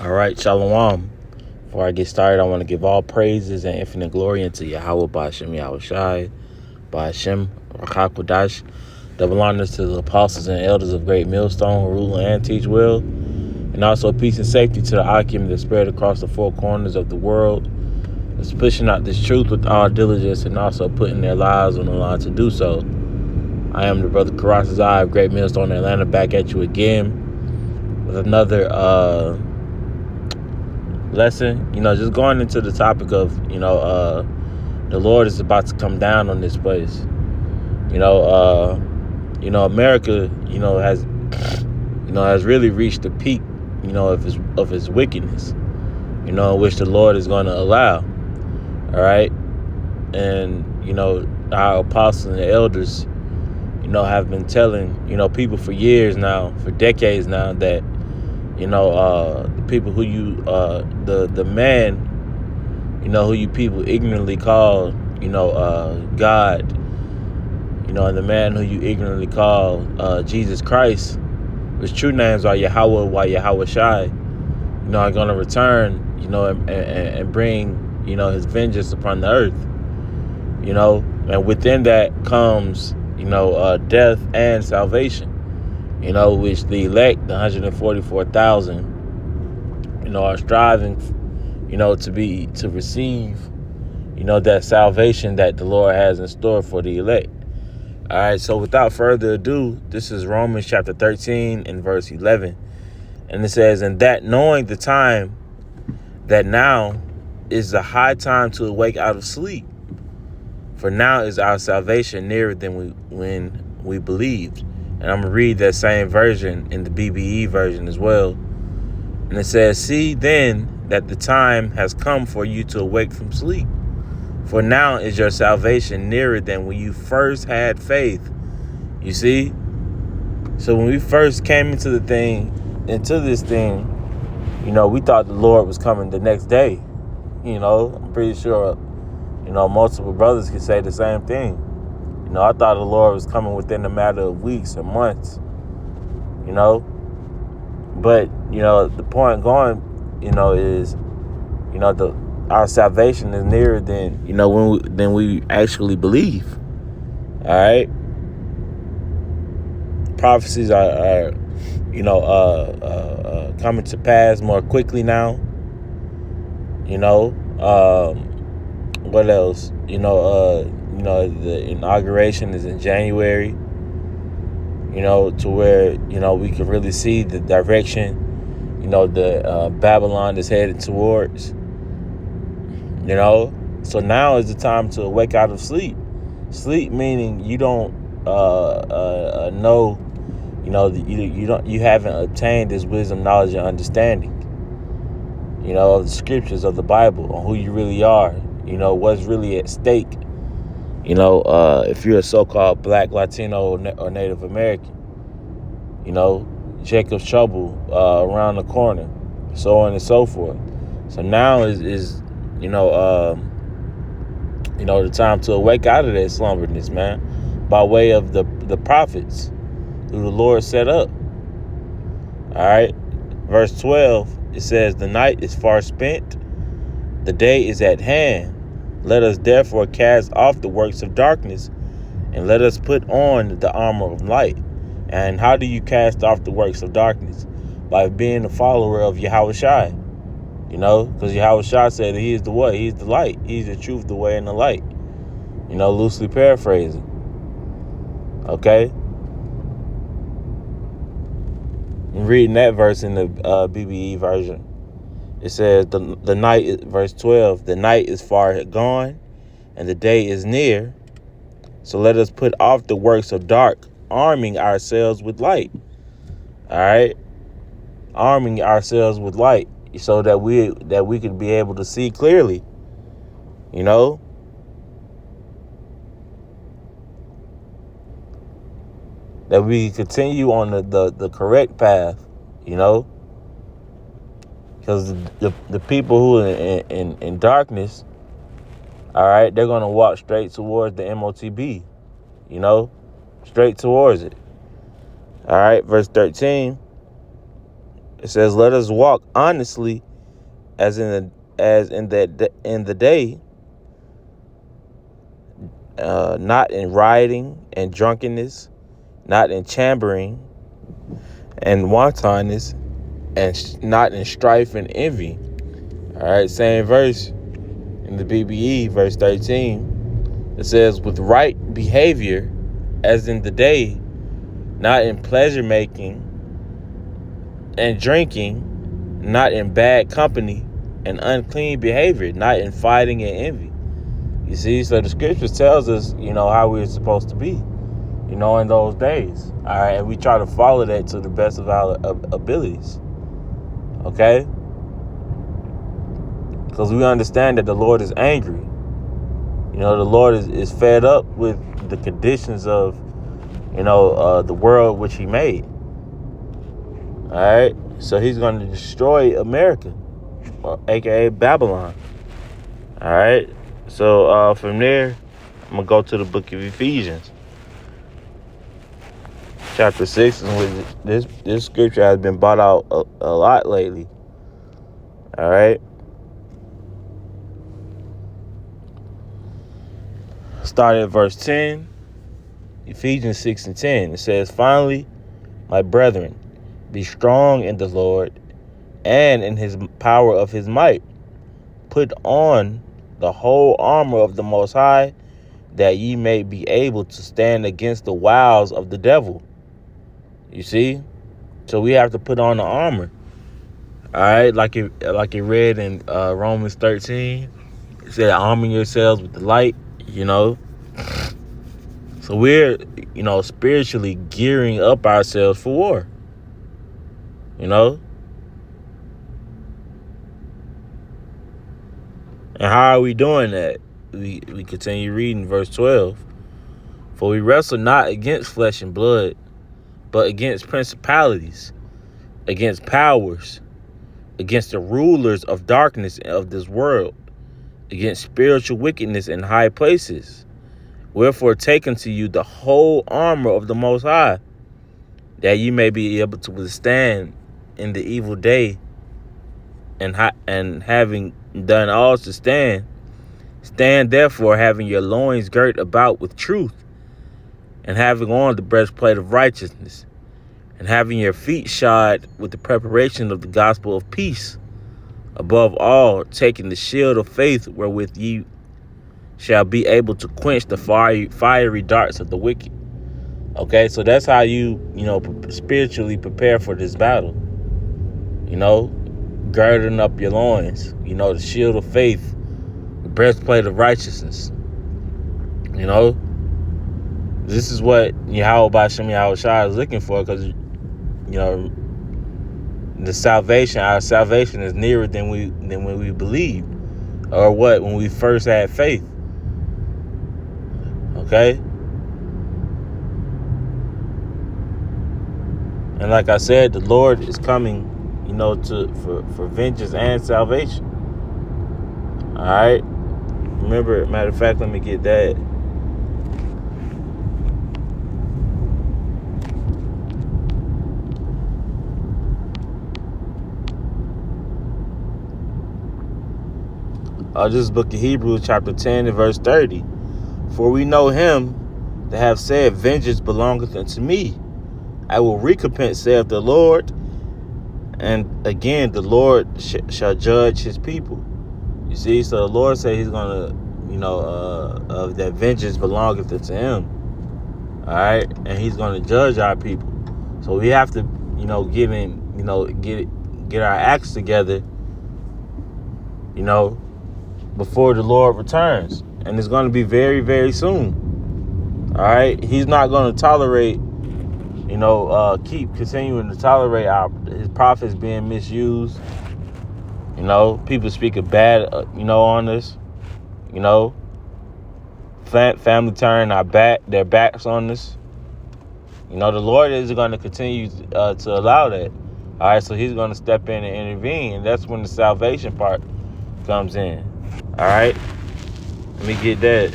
All right, Shalom. Before I get started, I want to give all praises and infinite glory unto Yahweh, Ba'ashem Yahushai, Ba'ashem Rakakwadash. Double honors to the apostles and elders of Great Millstone who rule and teach well. And also peace and safety to the Akim that spread across the four corners of the world. That's pushing out this truth with all diligence and also putting their lives on the line to do so. I am the brother Karazai of Great Millstone, Atlanta, back at you again with another lesson. Just going into the topic of, the Lord is about to come down on this place. America, has really reached the peak, of his wickedness, which the Lord is going to allow. All right. And, our apostles and the elders, have been telling, people for years now, for decades now, that, the people who you, the man, who you people ignorantly call, God, and the man who you ignorantly call Jesus Christ, his true names are Yahweh, Yahweh Shai, are going to return, and bring, his vengeance upon the earth, and within that comes, death and salvation, which the elect, the 144,000, are striving, to receive, that salvation that the Lord has in store for the elect. All right, so without further ado, this is Romans chapter 13 and verse 11. And it says, "And that knowing the time, that now is the high time to awake out of sleep. For now is our salvation nearer than when we believed." And I'm going to read that same version in the BBE version as well. And it says, "See then that the time has come for you to awake from sleep. For now is your salvation nearer than when you first had faith." You see? So when we first came into this thing, we thought the Lord was coming the next day. I'm pretty sure, multiple brothers could say the same thing. I thought the Lord was coming within a matter of weeks or months, But, the point going, is, our salvation is nearer than, than we actually believe. All right. Prophecies are coming to pass more quickly now. What else? The inauguration is in January. To where, we can really see the direction, the Babylon is headed towards. So now is the time to wake out of sleep. Sleep meaning you don't know, you haven't obtained this wisdom, knowledge, and understanding, of the scriptures of the Bible, on who you really are, what's really at stake. If you're a so-called Black, Latino, or Native American, Jacob's trouble around the corner, so on and so forth. So now is the time to awake out of that slumberness, man, by way of the prophets who the Lord set up. All right. Verse 12, it says, "The night is far spent, the day is at hand. Let us therefore cast off the works of darkness, and let us put on the armor of light." And how do you cast off the works of darkness? By being a follower of Yahweh Shai. Because Yahweh Shai said that he is the what? He is the light. He's the truth, the way, and the light. Loosely paraphrasing. Okay? I'm reading that verse in the BBE version. It says, the night, verse 12, "The night is far gone, and the day is near. So let us put off the works of dark, arming ourselves with light." All right? Arming ourselves with light, so that we could be able to see clearly. That we continue on the correct path, because the people who are in darkness, all right, they're going to walk straight towards the MOTB, straight towards it. All right, verse 13, It says, "Let us walk honestly, as in the day, not in rioting and drunkenness, not in chambering and wantonness, and not in strife and envy." All right, same verse in the BBE, verse 13. It says, "With right behavior, as in the day, not in pleasure making and drinking, not in bad company and unclean behavior, not in fighting and envy." You see, so the scriptures tells us, how we're supposed to be, in those days. All right, and we try to follow that to the best of our abilities. Okay? Because we understand that the Lord is angry. The Lord is fed up with the conditions of, the world which he made. All right? So he's going to destroy America, aka Babylon. All right? So from there, I'm going to go to the book of Ephesians. Chapter 6, in which this scripture has been brought out a lot lately. All right? Start at verse 10. Ephesians 6 and 10. It says, "Finally, my brethren, be strong in the Lord and in his power of his might. Put on the whole armor of the Most High, that ye may be able to stand against the wiles of the devil." You see? So we have to put on the armor. All right? Like it read in Romans 13. It said, "Armor yourselves with the light," So we're, spiritually gearing up ourselves for war. And how are we doing that? We continue reading verse 12. "For we wrestle not against flesh and blood, but against principalities, against powers, against the rulers of darkness of this world, against spiritual wickedness in high places. Wherefore take unto you the whole armor of the Most High, that ye may be able to withstand in the evil day, and having done all to stand. Stand therefore, having your loins girt about with truth, and having on the breastplate of righteousness, and having your feet shod with the preparation of the gospel of peace. Above all, taking the shield of faith, wherewith ye shall be able to quench the fiery darts of the wicked." Okay, so that's how you spiritually prepare for this battle. Girding up your loins, the shield of faith, the breastplate of righteousness. This is what Yahweh B'Shem Yahushua is looking for, because our salvation is nearer than when we believed, or when we first had faith. Okay? And like I said, the Lord is coming, for vengeance and salvation. All right? Remember, matter of fact, let me get that. This is book of Hebrews, chapter 10 and verse 30. "For we know him that have said, Vengeance belongeth unto me. I will recompense, saith the Lord. And again, the Lord shall judge his people." You see, so the Lord said he's going to, that vengeance belongeth unto him. All right? And he's going to judge our people. So we have to, get our acts together, before the Lord returns. And it's going to be very, very soon. All right? He's not going to tolerate, keep continuing to tolerate his prophets being misused. People speaking bad, on us. Family turning their backs on us. The Lord is going to continue to allow that. All right, so he's going to step in and intervene. And that's when the salvation part comes in. All right, let me get that,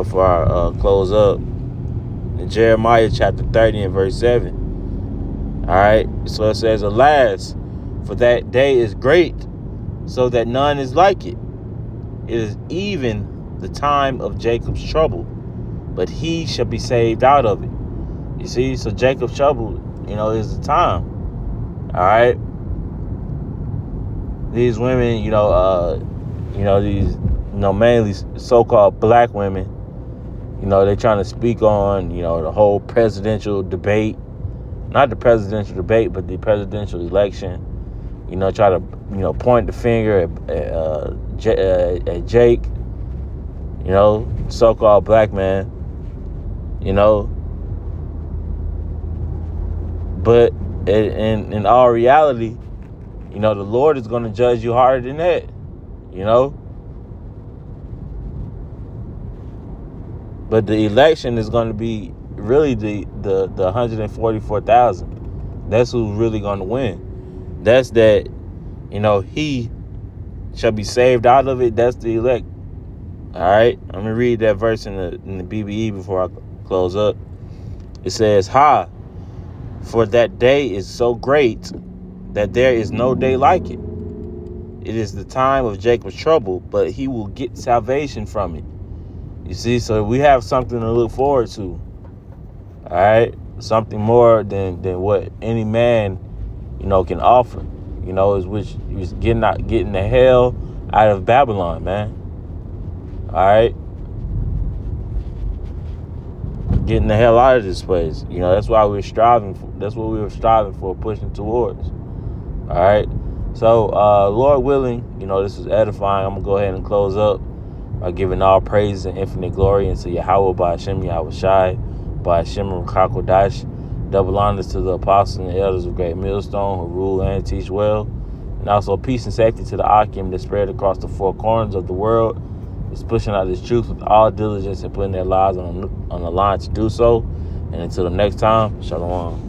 for our close up. In Jeremiah chapter 30 and verse 7. All right. So it says, alas, for that day is great, so that none is like it. It is even the time of Jacob's trouble, but he shall be saved out of it. You see, so Jacob's trouble, is the time. All right. These women, these, mainly so-called black women, they're trying to speak on, the whole presidential debate. Not the presidential debate, but the presidential election. Try to, point the finger at Jake, so-called black man, But in all reality, the Lord is going to judge you harder than that, But the election is going to be really the 144,000. That's who's really going to win. That's that, he shall be saved out of it. That's the elect. All right. Let me read that verse in the BBE before I close up. It says, "Ha, for that day is so great that there is no day like it. It is the time of Jacob's trouble, but he will get salvation from it." You see, so we have something to look forward to. All right, something more than what any man, can offer. Is getting the hell out of Babylon, man. All right, getting the hell out of this place. That's why we're striving for. That's what we were striving for, pushing towards. All right. So, Lord willing, this is edifying. I'm gonna go ahead and close up by giving all praise and infinite glory unto Yahweh by Hashem Yahweh Shai, by Hashem Kakodash. Double honors to the apostles and the elders of Great Millstone who rule and teach well. And also peace and safety to the Akim that spread across the four corners of the world. Is pushing out this truth with all diligence and putting their lives on the line to do so. And until the next time, Shalom.